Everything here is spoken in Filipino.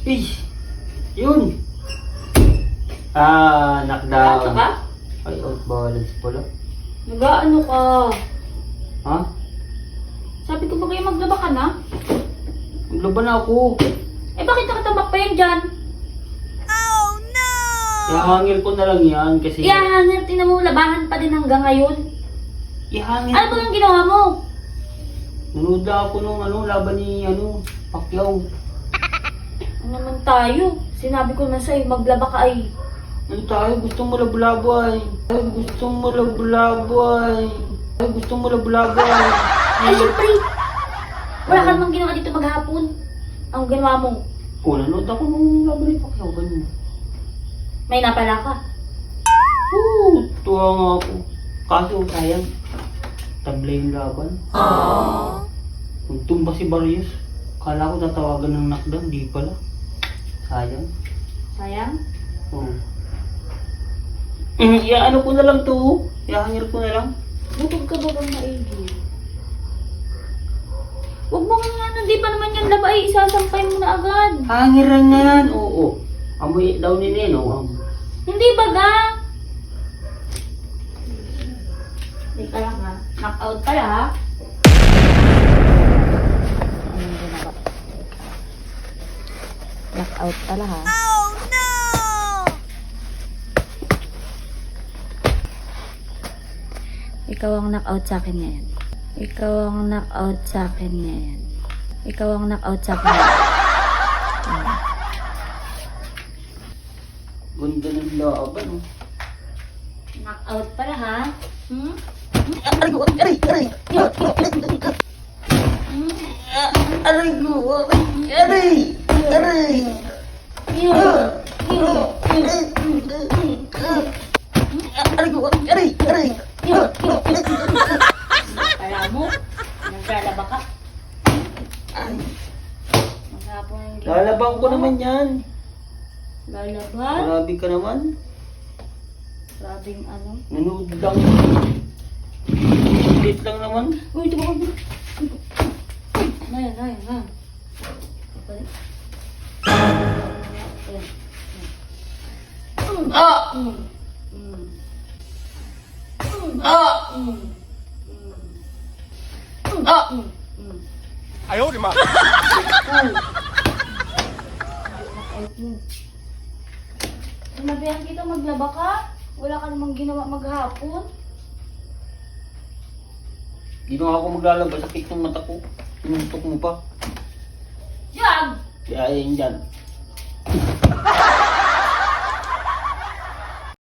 Eh, yun. Ano Knockdown. ka? Ay, out balance pala. Nag-ano ka? Ha? Sabi ko ba kayo maglaba ka na? Maglaban ako. Eh bakit nakatabak pa yan dyan? Ihangil ko na lang yan kasi... Ihangin, tinan mo, labahan pa din hanggang ngayon. Ihangil Ano ba yung ginawa mo? Nanood lang ako nung laban ni Pacquiao. Ano naman tayo? Sinabi ko na sa'yo, maglaba ka ay. Ano tayo? Gusto mo labo-labo ay. Ay, gusto mo labo-labo ay. Ay, gusto mo labo-labo ay. Ay, syempre! Wala ka namang ginawa dito maghapon. Ang ginawa mo, Oh, nanood ako nung laban ni Pacquiao. Ganyan. may napala ka. Oo, tuwa nga ako. Kaso sayang. Tablay yung laban. Nagtumba si Barrios. Kala ko tatawagan ng knockdown, di pala. Sayang. Sayang? Oo. Ano ko na lang to. Ihangil ko na lang. Butog ka ba bang maigi? Huwag mo nga ano, di pa naman yan laba ay isasampay mo na agad. Hangiran na yan. Oo. Amoy daw ni Neno. Hindi ba ga? Teka lang ha. Knockout pala ha. Anong ginawa? Knockout pala ha. Ikaw ang knockout sa akin ngayon. Ikaw ang knockout sa akin ngayon. Ikaw ang knockout sa akin ngayon. Ganda ng laban. Oh. Knockout pala ha. Hmm? Aray ko! Aray! Aray! Aray ko! Aray! Aray! Aray ko! Aray! Aray! Kala mo, naglalaba ka. Maghapon yung ginawa. Lalabang ko naman yan. Lalaban? Grabe ka naman. Grabing ano? Nanood lang. Ulit lang naman. Uy, ito ba ka? Ayan, ayan, ayan. Balik. Ah! Mm. Mm. Ah! Mm. Ah! Mm. Mm. 哎呦我的妈！ Sinabihan kita maglaba ka? Wala ka namang ginawa maghapon? Ginawa ako maglalaba. Sakit ng mata ko. Tinuntok mo pa. Jag! Kaya ayun dyan.